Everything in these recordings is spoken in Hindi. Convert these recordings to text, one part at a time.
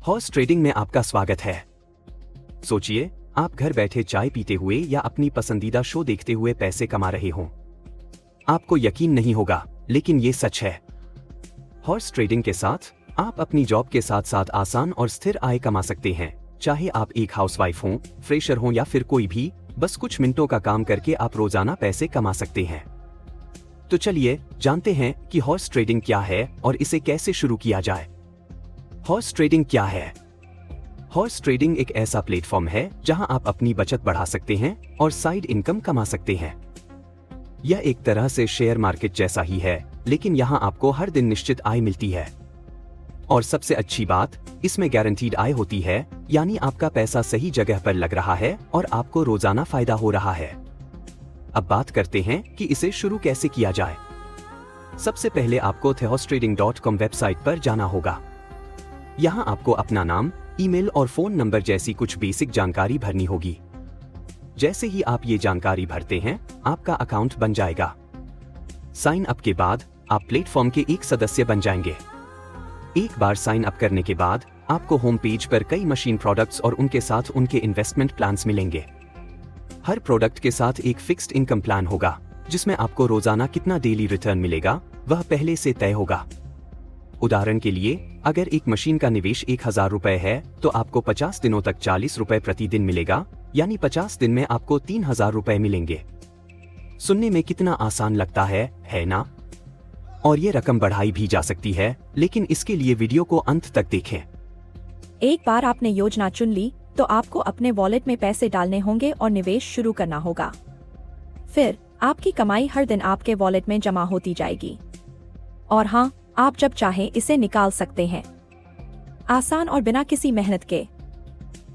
हॉर्स ट्रेडिंग में आपका स्वागत है। सोचिए, आप घर बैठे चाय पीते हुए या अपनी पसंदीदा शो देखते हुए पैसे कमा रहे हों। आपको यकीन नहीं होगा, लेकिन ये सच है। हॉर्स ट्रेडिंग के साथ आप अपनी जॉब के साथ साथ आसान और स्थिर आय कमा सकते हैं। चाहे आप एक हाउसवाइफ हों, फ्रेशर हों या फिर कोई भी, बस कुछ मिनटों का काम करके आप रोजाना पैसे कमा सकते हैं। तो चलिए जानते हैं कि हॉर्स ट्रेडिंग क्या है और इसे कैसे शुरू किया जाए। हॉर्स ट्रेडिंग क्या है? हॉर्स ट्रेडिंग एक ऐसा प्लेटफॉर्म है जहां आप अपनी बचत बढ़ा सकते हैं और साइड इनकम कमा सकते हैं। यह एक तरह से शेयर मार्केट जैसा ही है, लेकिन यहां आपको हर दिन निश्चित आय मिलती है। और सबसे अच्छी बात, इसमें गारंटीड आय होती है, यानी आपका पैसा सही जगह पर लग रहा है और आपको रोजाना फायदा हो रहा है। अब बात करते हैं कि इसे शुरू कैसे किया जाए। सबसे पहले आपको thehorsestrading.com वेबसाइट पर जाना होगा। यहां आपको अपना नाम, ईमेल और फोन नंबर जैसी कुछ बेसिक जानकारी भरनी होगी। जैसे ही आप ये जानकारी भरते हैं, आपका अकाउंट बन जाएगा। साइन अप के बाद आप प्लेटफॉर्म के एक सदस्य बन जाएंगे। एक बार साइन अप करने के बाद आपको होम पेज पर कई मशीन प्रोडक्ट्स और उनके साथ उनके इन्वेस्टमेंट प्लान्स मिलेंगे। हर प्रोडक्ट के साथ एक फिक्स्ड इनकम प्लान होगा, जिसमें आपको रोजाना कितना डेली रिटर्न मिलेगा वह पहले से तय होगा। उदाहरण के लिए, अगर एक मशीन का निवेश 1000 रुपए है, तो आपको 50 दिनों तक 40 रुपए प्रतिदिन मिलेगा, यानी 50 दिन में आपको 3000 रुपए मिलेंगे। सुनने में कितना आसान लगता है ना? और ये रकम बढ़ाई भी जा सकती है, लेकिन इसके लिए वीडियो को अंत तक देखें। एक बार आपने योजना चुन ली, तो आपको अपने वॉलेट में पैसे डालने होंगे और निवेश शुरू करना होगा। फिर आपकी कमाई हर दिन आपके वॉलेट में जमा होती जाएगी। और हाँ, आप जब चाहें इसे निकाल सकते हैं, आसान और बिना किसी मेहनत के।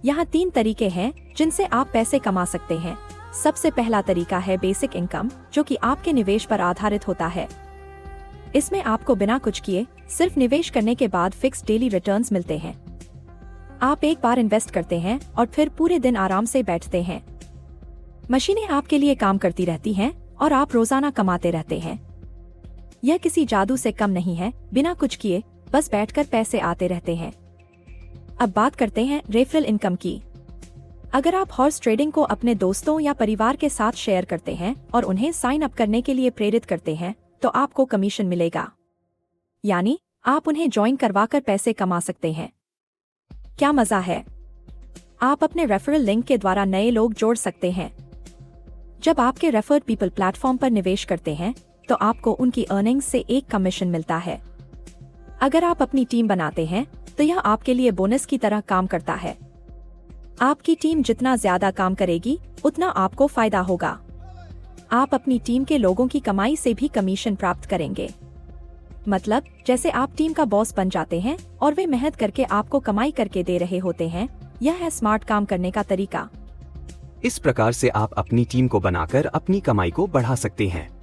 यहाँ 3 तरीके हैं जिनसे आप पैसे कमा सकते हैं। सबसे पहला तरीका है बेसिक इनकम, जो कि आपके निवेश पर आधारित होता है। इसमें आपको बिना कुछ किए सिर्फ निवेश करने के बाद फिक्स डेली रिटर्न्स मिलते हैं। आप एक बार इन्वेस्ट करते हैं और फिर पूरे दिन आराम से बैठते हैं। मशीनें आपके लिए काम करती रहती हैं और आप रोजाना कमाते रहते हैं। यह किसी जादू से कम नहीं है, बिना कुछ किए बस बैठकर पैसे आते रहते हैं। अब बात करते हैं रेफरल इनकम की। अगर आप हॉर्स ट्रेडिंग को अपने दोस्तों या परिवार के साथ शेयर करते हैं और उन्हें साइन अप करने के लिए प्रेरित करते हैं, तो आपको कमीशन मिलेगा। यानी आप उन्हें ज्वाइन करवाकर पैसे कमा सकते हैं। क्या मजा है! आप अपने रेफरल लिंक के द्वारा नए लोग जोड़ सकते हैं। जब आपके रेफर्ड पीपल प्लेटफॉर्म पर निवेश करते हैं, तो आपको उनकी अर्निंग्स से एक कमीशन मिलता है। अगर आप अपनी टीम बनाते हैं, तो यह आपके लिए बोनस की तरह काम करता है। आपकी टीम जितना ज्यादा काम करेगी, उतना आपको फायदा होगा। आप अपनी टीम के लोगों की कमाई से भी कमीशन प्राप्त करेंगे। मतलब, जैसे आप टीम का बॉस बन जाते हैं और वे मेहनत करके आपको कमाई करके दे रहे होते हैं। यह है स्मार्ट काम करने का तरीका। इस प्रकार से आप अपनी टीम को बनाकर अपनी कमाई को बढ़ा सकते हैं।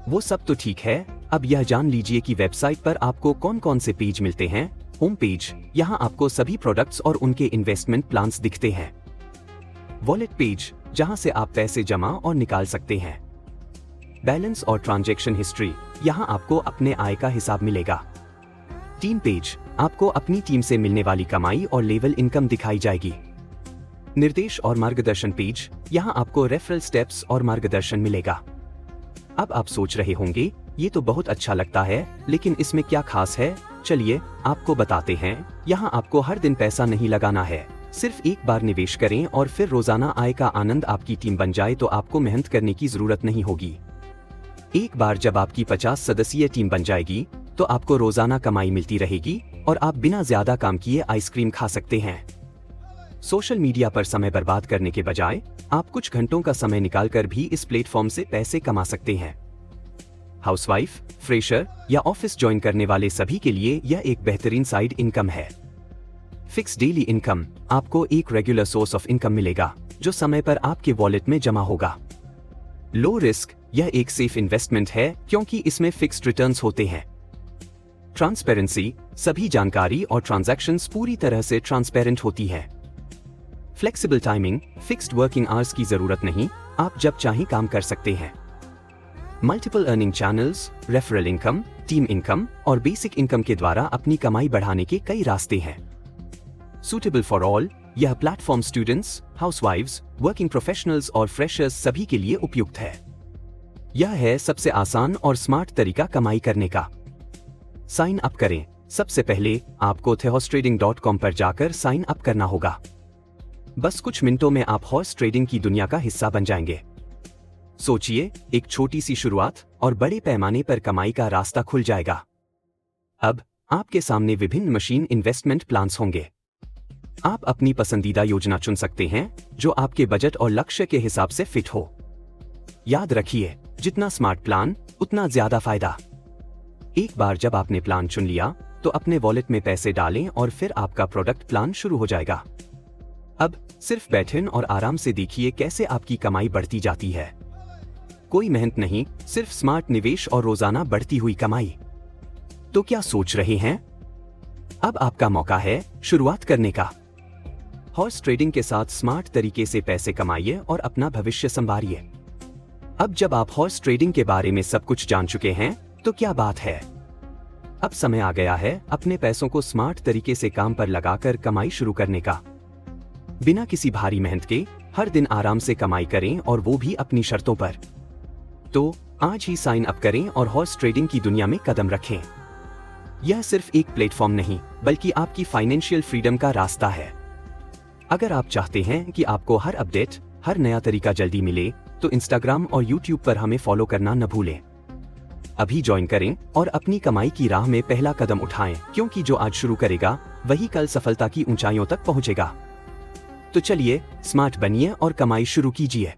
वो सब तो ठीक है, अब यह जान लीजिए कि वेबसाइट पर आपको कौन कौन से पेज मिलते हैं। होम पेज, यहाँ आपको सभी प्रोडक्ट्स और उनके इन्वेस्टमेंट प्लान्स दिखते हैं। वॉलेट पेज, जहाँ से आप पैसे जमा और निकाल सकते हैं। बैलेंस और ट्रांजैक्शन हिस्ट्री, यहाँ आपको अपने आय का हिसाब मिलेगा। टीम पेज, आपको अपनी टीम से मिलने वाली कमाई और लेवल इनकम दिखाई जाएगी। निर्देश और मार्गदर्शन पेज, यहाँ आपको रेफरल स्टेप्स और मार्गदर्शन मिलेगा। अब आप सोच रहे होंगे, ये तो बहुत अच्छा लगता है, लेकिन इसमें क्या खास है? चलिए आपको बताते हैं। यहाँ आपको हर दिन पैसा नहीं लगाना है। सिर्फ एक बार निवेश करें और फिर रोजाना आय का आनंद आपकी टीम बन जाए, तो आपको मेहनत करने की जरूरत नहीं होगी। एक बार जब आपकी 50 सदस्यीय टीम बन जाएगी, तो आपको रोजाना कमाई मिलती रहेगी और आप बिना ज्यादा काम किए आइसक्रीम खा सकते हैं। सोशल मीडिया पर समय बर्बाद करने के बजाय आप कुछ घंटों का समय निकालकर भी इस प्लेटफॉर्म से पैसे कमा सकते हैं। हाउसवाइफ, फ्रेशर या ऑफिस ज्वाइन करने वाले सभी के लिए यह एक बेहतरीन साइड इनकम है। फिक्स डेली इनकम, आपको एक रेगुलर सोर्स ऑफ इनकम मिलेगा जो समय पर आपके वॉलेट में जमा होगा। लो रिस्क, यह एक सेफ इन्वेस्टमेंट है क्योंकि इसमें फिक्स्ड रिटर्न्स होते हैं। ट्रांसपेरेंसी, सभी जानकारी और ट्रांजैक्शंस पूरी तरह से ट्रांसपेरेंट होती है। Flexible timing, fixed working hours की जरूरत नहीं, आप जब चाहें काम कर सकते हैं। Multiple earning channels, referral income, team income और बेसिक इनकम के द्वारा अपनी कमाई बढ़ाने के कई रास्ते हैं। सुटेबल फॉर ऑल, यह प्लेटफॉर्म स्टूडेंट्स, हाउसवाइफ्स, वर्किंग प्रोफेशनल्स और फ्रेशर्स सभी के लिए उपयुक्त है। यह है सबसे आसान और स्मार्ट तरीका कमाई करने का। साइन अप करें। सबसे पहले आपको thehorsestrading.com पर जाकर साइन अप करना होगा। बस कुछ मिनटों में आप हॉर्स ट्रेडिंग की दुनिया का हिस्सा बन जाएंगे। सोचिए, एक छोटी सी शुरुआत और बड़े पैमाने पर कमाई का रास्ता खुल जाएगा। अब आपके सामने विभिन्न मशीन इन्वेस्टमेंट प्लान्स होंगे। आप अपनी पसंदीदा योजना चुन सकते हैं जो आपके बजट और लक्ष्य के हिसाब से फिट हो। याद रखिए, जितना स्मार्ट प्लान उतना ज्यादा फायदा। एक बार जब आपने प्लान चुन लिया तो अपने वॉलेट में पैसे डालें और फिर आपका प्रोडक्ट प्लान शुरू हो जाएगा। अब सिर्फ बैठें और आराम से देखिए कैसे आपकी कमाई बढ़ती जाती है। कोई मेहनत नहीं, सिर्फ स्मार्ट निवेश और रोजाना बढ़ती हुई कमाई। तो क्या सोच रहे हैं? अब आपका मौका है शुरुआत करने का। हॉर्स ट्रेडिंग के साथ स्मार्ट तरीके से पैसे कमाइए और अपना भविष्य संवारिए। अब जब आप हॉर्स ट्रेडिंग के बारे में सब कुछ जान चुके हैं तो क्या बात है, अब समय आ गया है अपने पैसों को स्मार्ट तरीके से काम पर लगाकर कमाई शुरू करने का। बिना किसी भारी मेहनत के हर दिन आराम से कमाई करें और वो भी अपनी शर्तों पर। तो आज ही साइन अप करें और हॉर्स ट्रेडिंग की दुनिया में कदम रखें। यह सिर्फ एक प्लेटफॉर्म नहीं बल्कि आपकी फाइनेंशियल फ्रीडम का रास्ता है। अगर आप चाहते हैं कि आपको हर अपडेट, हर नया तरीका जल्दी मिले तो इंस्टाग्राम और यूट्यूब पर हमें फॉलो करना न भूलें। अभी ज्वाइन करें और अपनी कमाई की राह में पहला कदम उठाएं, क्योंकि जो आज शुरू करेगा वही कल सफलता की ऊंचाइयों तक पहुंचेगा। तो चलिए, स्मार्ट बनिए और कमाई शुरू कीजिए।